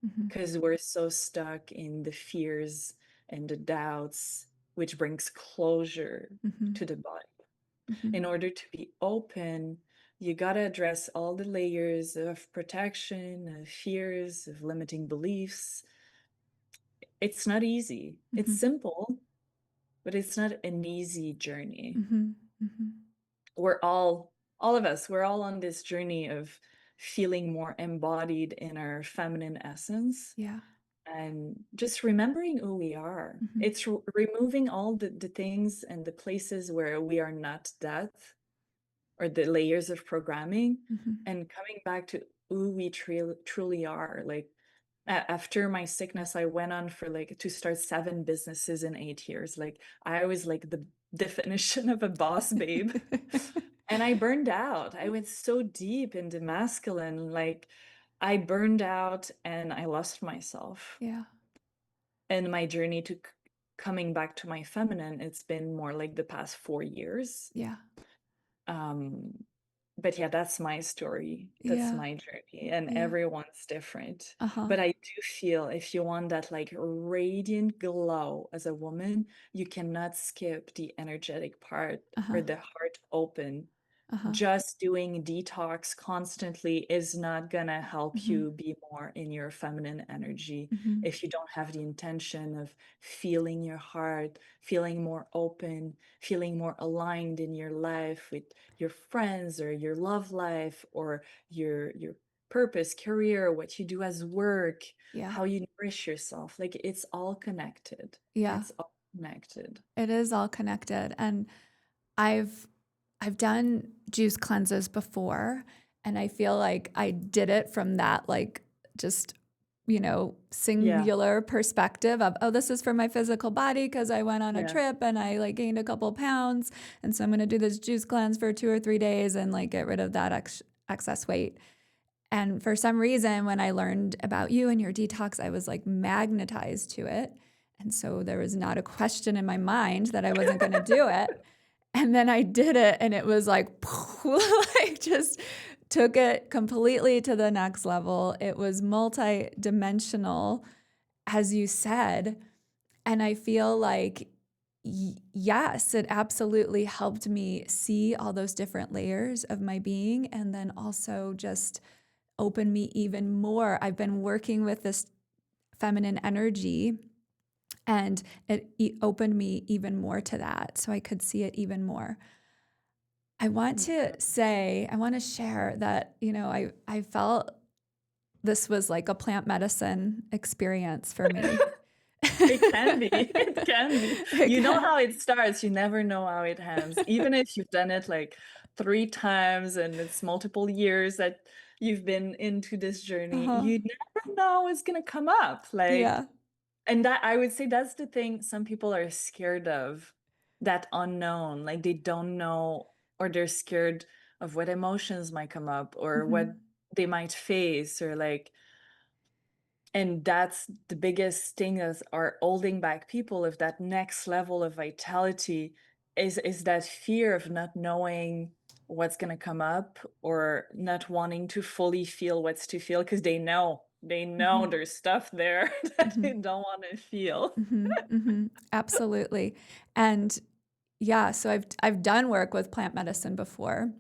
Mm-hmm. because we're so stuck in the fears and the doubts, which brings closure Mm-hmm. to the body. Mm-hmm. In order to be open, you got to address all the layers of protection, of fears, of limiting beliefs. It's not easy. It's Mm-hmm. simple, but it's not an easy journey. Mm-hmm. Mm-hmm. We're all of us, we're all on this journey of feeling more embodied in our feminine essence Yeah. and just remembering who we are. Mm-hmm. It's removing all the things and the places where we are not that, or the layers of programming, Mm-hmm. and coming back to who we truly are. Like after my sickness, I went on for like to start 7 businesses in 8 years. Like I was like the definition of a boss babe. And I burned out. I went so deep into masculine, like I burned out and I lost myself. Yeah. And my journey to coming back to my feminine, it's been more like the past 4 years. Yeah. um but yeah, that's my story, that's Yeah. my journey, and Yeah. everyone's different. Uh-huh. But I do feel if you want that like radiant glow as a woman, you cannot skip the energetic part Uh-huh. or the heart open. Uh-huh. Just doing detox constantly is not gonna help Mm-hmm. you be more in your feminine energy Mm-hmm. if you don't have the intention of feeling your heart, feeling more open, feeling more aligned in your life with your friends or your love life or your purpose, career, what you do as work, Yeah. how you nourish yourself. Like it's all connected. Yeah. It's all connected. It is all connected. And I've I've done juice cleanses before, and I feel like I did it from that, like, just, Yeah. singular perspective of, oh, this is for my physical body because I went on a Yeah. trip and I like gained a couple pounds. And so I'm going to do this juice cleanse for 2 or 3 days and like get rid of that excess weight. And for some reason, when I learned about you and your detox, I was like magnetized to it. And so there was not a question in my mind that I wasn't going to do it. And then I did it and it was like, like just took it completely to the next level. It was multi-dimensional, as you said. And I feel like, yes, it absolutely helped me see all those different layers of my being and then also just open me even more. I've been working with this feminine energy and it opened me even more to that so I could see it even more. I want to say, I want to share that, I felt this was like a plant medicine experience for me. It can be. It can be. It You know can. how it starts. You never know how it ends. Even if you've done it like 3 times and it's multiple years that you've been into this journey, Uh-huh. you never know what's gonna come up. Like, Yeah. and that I would say that's the thing some people are scared of, that unknown. Like they don't know, or they're scared of what emotions might come up or what Mhm. they might face, or like, and that's the biggest thing that are holding back people of that next level of vitality, is that fear of not knowing what's going to come up, or not wanting to fully feel what's to feel, because they know Mhm. there's stuff there that they Mhm. don't want to feel. Mhm. Mhm. Absolutely. And yeah, so I've done work with plant medicine before,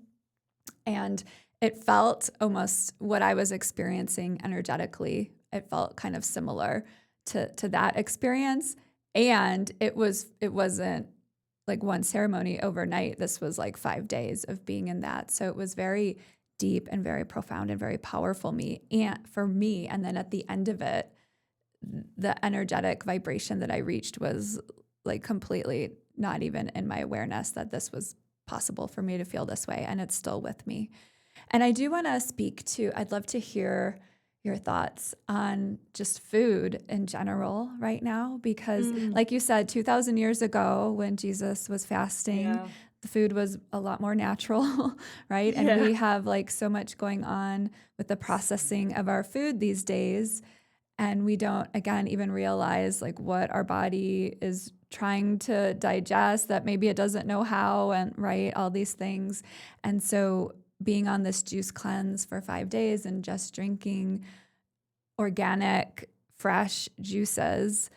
and it felt almost what I was experiencing energetically. It felt kind of similar to that experience. And it wasn't like one ceremony overnight. This was like 5 days of being in that. So it was very deep and very profound and very powerful for me. And then at the end of it, the energetic vibration that I reached was like completely not even in my awareness that this was possible for me to feel this way. And it's still with me. And I do want to I'd love to hear your thoughts on just food in general right now, because, Mm, like you said, 2,000 years ago when Jesus was fasting, yeah. the food was a lot more natural, right? And Yeah. we have like so much going on with the processing of our food these days. And we don't, again, even realize like what our body is trying to digest, that maybe it doesn't know how, and right, all these things. And so being on this juice cleanse for 5 days and just drinking organic, fresh juices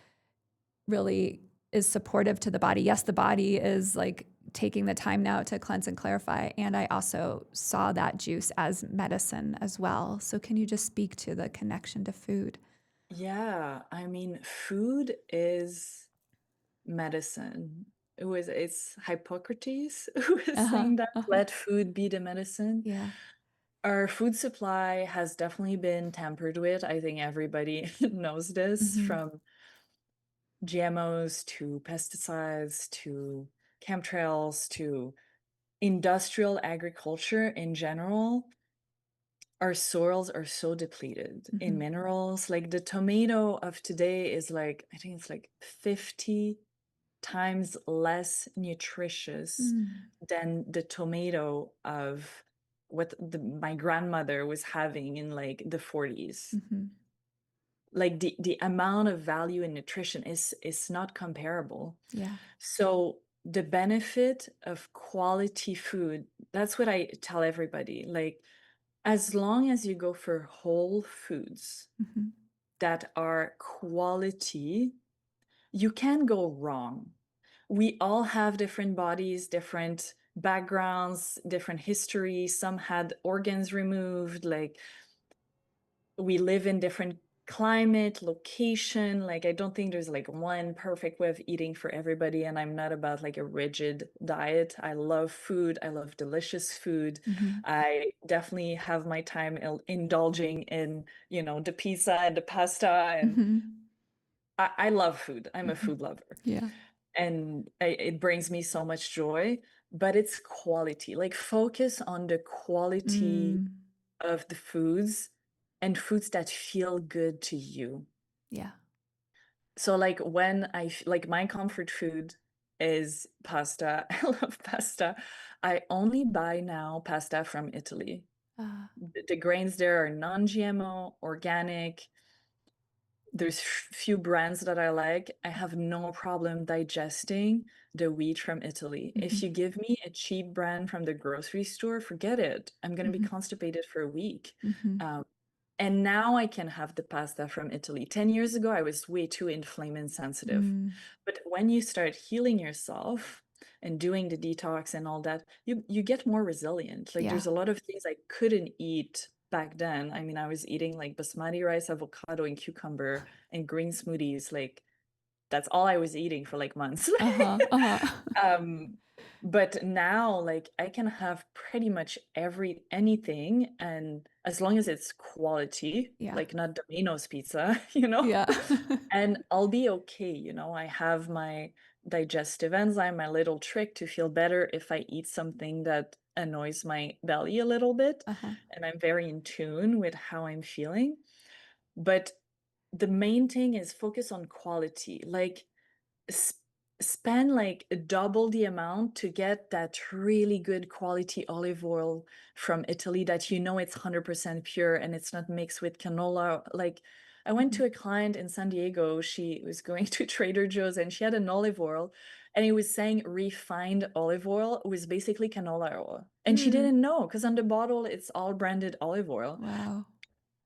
really is supportive to the body. Yes, the body is like taking the time now to cleanse and clarify. And I also saw that juice as medicine as well. So can you just speak to the connection to food? Yeah. I mean, food is medicine. It's Hippocrates who was Uh-huh. saying that, Uh-huh. let food be the medicine. Yeah. Our food supply has definitely been tampered with. I think everybody knows this, Mhm. from GMOs to pesticides to chemtrails to industrial agriculture in general. Our soils are so depleted in Mhm. minerals. Like the tomato of today is like, I think it's like 50 times less nutritious Mm. than the tomato of what my grandmother was having in like the 40s. Mhm. Like the amount of value in nutrition is not comparable. Yeah. So the benefit of quality food, that's what I tell everybody. Like, as long as you go for whole foods Mhm. that are quality, you can go wrong. We all have different bodies, different backgrounds, different histories. Some had organs removed. Like, we live in different climate, location. Like, I don't think there's like one perfect way of eating for everybody. And I'm not about like a rigid diet. I love food. I love delicious food. Mhm. I definitely have my time indulging in, the pizza and the pasta. And Mhm. I love food. I'm a Mhm. food lover. Yeah. and it brings me so much joy, but it's quality. Like focus on the quality Mm, of the foods and foods that feel good to you. yeah. So like when like my comfort food is pasta. I love pasta. I only buy now pasta from Italy. Uh, The grains there are non-GMO, organic. There's few brands that I like. I have no problem digesting the wheat from Italy. mhm, If you give me a cheap brand from the grocery store, forget it. I'm gonna be mhm, constipated for a week. mhm, Um, and now I can have the pasta from Italy. 10 years ago, I was way too inflamed and sensitive. mm, But when you start healing yourself and doing the detox and all that, you get more resilient. Like yeah. there's a lot of things I couldn't eat back then. I mean, I was eating like basmati rice, avocado, and cucumber and green smoothies. Like that's all I was eating for like months. Uh-huh. Uh-huh. um, but now like I can have pretty much anything, and as long as it's quality, Yeah. like not Domino's pizza, you know, Yeah. and I'll be okay, you know. I have my digestive enzyme, my little trick to feel better if I eat something that annoys my belly a little bit, Uh-huh. and I'm very in tune with how I'm feeling. But the main thing is focus on quality. Like s- spend like double the amount to get that really good quality olive oil from Italy that you know it's 100% pure and it's not mixed with canola. Like I went Mhm. to a client in San Diego. She was going to Trader Joe's and she had an olive oil and it was saying refined olive oil was basically canola oil. And she Mm. didn't know because on the bottle it's all branded olive oil. Wow.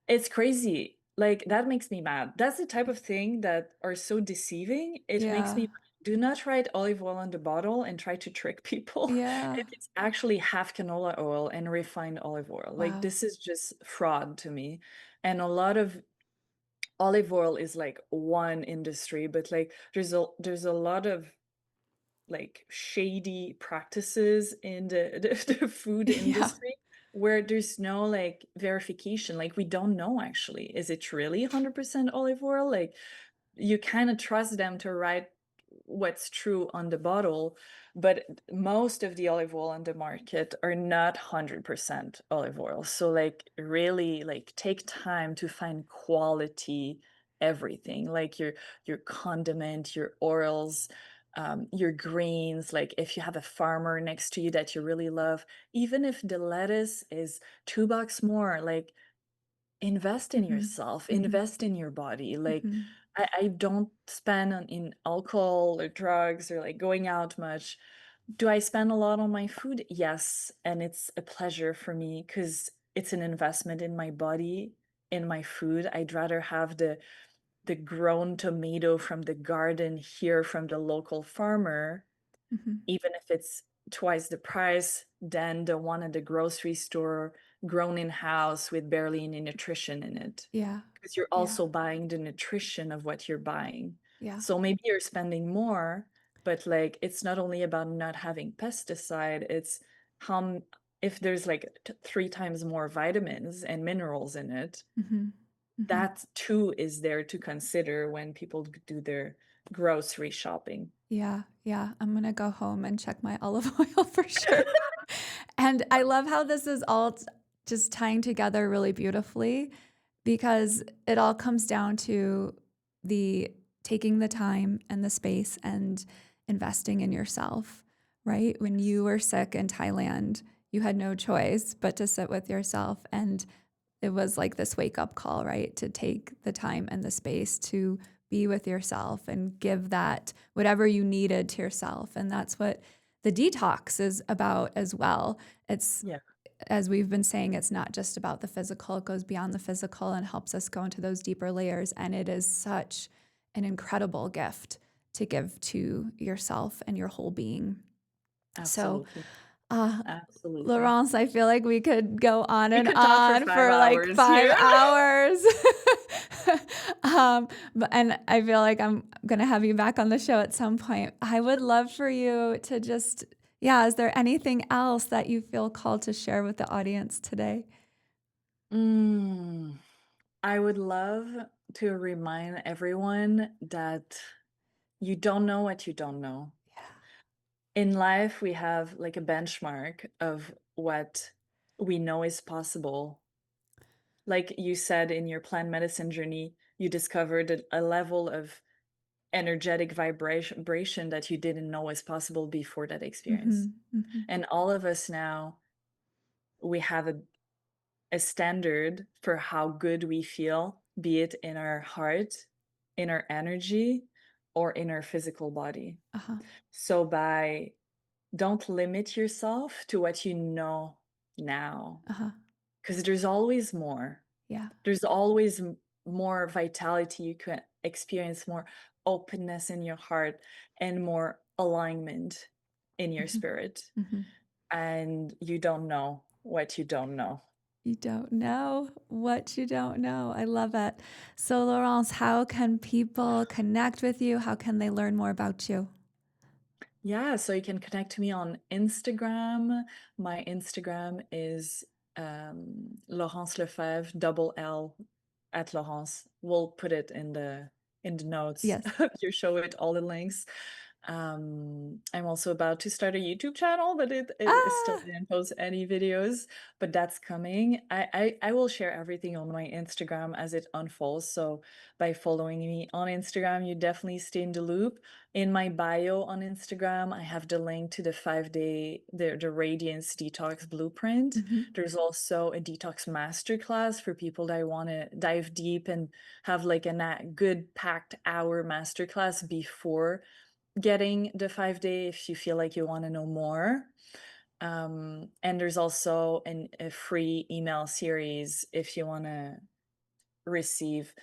It's crazy. Like, that makes me mad. That's the type of thing that are so deceiving. It makes me Yeah. mad. Do not write olive oil on the bottle and try to trick people. Yeah. If it's actually half canola oil and refined olive oil. Like, Wow. this is just fraud to me. And a lot of olive oil is like one industry, but like there's a lot of like shady practices in the food Yeah. industry where there's no like verification. Like we don't know actually, is it really 100% olive oil? Like you kind of trust them to write what's true on the bottle, but most of the olive oil on the market are not 100% olive oil. So like really like take time to find quality everything, like your condiment, your oils, your greens. Like if you have a farmer next to you that you really love, even if the lettuce is $2 more, like invest in Mhm. yourself, Mhm. invest in your body. Like Mhm. I don't spend in alcohol or drugs or like going out much. Do I spend a lot on my food? Yes, and it's a pleasure for me because it's an investment in my body, in my food. I'd rather have the grown tomato from the garden here from the local farmer, Mhm. even if it's twice the price than the one at the grocery store grown in house with barely any nutrition in it. Yeah. Because you're Yeah. also buying the nutrition of what you're buying. Yeah. So maybe you're spending more, but like it's not only about not having pesticide, it's how if there's like 3 times more vitamins and minerals in it, Mhm. Mhm. that too is there to consider when people do their grocery shopping. Yeah. Yeah. I'm gonna go home and check my olive oil for sure. And I love how this is all just tying together really beautifully because it all comes down to the taking the time and the space and investing in yourself, right? When you were sick in Thailand, you had no choice but to sit with yourself. And it was like this wake up call, right? To take the time and the space to be with yourself and give that whatever you needed to yourself. And that's what the detox is about as well. It's, Yeah, as we've been saying, it's not just about the physical, it goes beyond the physical and helps us go into those deeper layers. And it is such an incredible gift to give to yourself and your whole being. So, absolutely. uh, Absolutely. Laurence, I feel like we could go on We and could talk for on 5 for like hours five here. hours. And I feel like I'm going to have you back on the show at some point. I would love for you to just, yeah, is there anything else that you feel called to share with the audience today? I would love to remind everyone that You don't know what you don't know. Yeah. In life, we have like a benchmark of what we know is possible. Like you said in your plant medicine journey, you discovered a level of energetic vibration that you didn't know was possible before that experience. Mhm. Mhm. And all of us now, we have a standard for how good we feel, be it in our heart, in our energy, or in our physical body. Uh-huh. So by don't limit yourself to what you know now, Uh-huh. because there's always more. Yeah. There's always more vitality. You can experience more openness in your heart and more alignment in your Mhm. spirit. Mhm. And you don't know what you don't know. You don't know what you don't know. I love it. So, Laurence, how can people connect with you? How can they learn more about you? Yeah, so you can connect to me on Instagram. My Instagram is Laurence Lefebvre, double L at Laurence. We'll put it in the notes. Yes. You show it all the links. I'm also about to start a YouTube channel, but it still Ah, didn't post any videos, but that's coming. I will share everything on my Instagram as it unfolds. So by following me on Instagram, you definitely stay in the loop. In my bio on Instagram, I have the link to the 5-day, the Radiance Detox Blueprint. mhm. There's also a detox masterclass for people that want to dive deep and have like a good packed hour masterclass before getting the 5-day if you feel like you want to know more. And there's also a free email series if you want to receive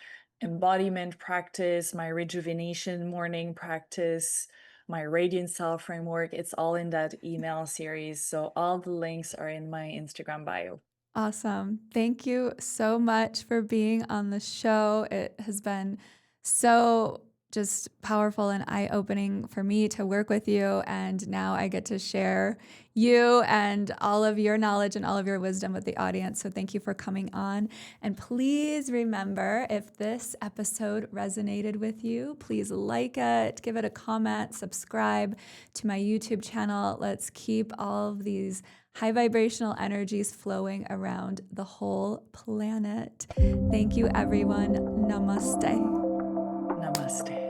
embodiment practice, my rejuvenation morning practice, my radiant self framework. It's all in that email series. So all the links are in my Instagram bio. Awesome. Thank you so much for being on the show. It has been so just powerful and eye opening for me to work with you. And now I get to share you and all of your knowledge and all of your wisdom with the audience. So thank you for coming on. And please remember, if this episode resonated with you, please like it, give it a comment, subscribe to my YouTube channel. Let's keep all of these high vibrational energies flowing around the whole planet. Thank you, everyone. Namaste. Namaste.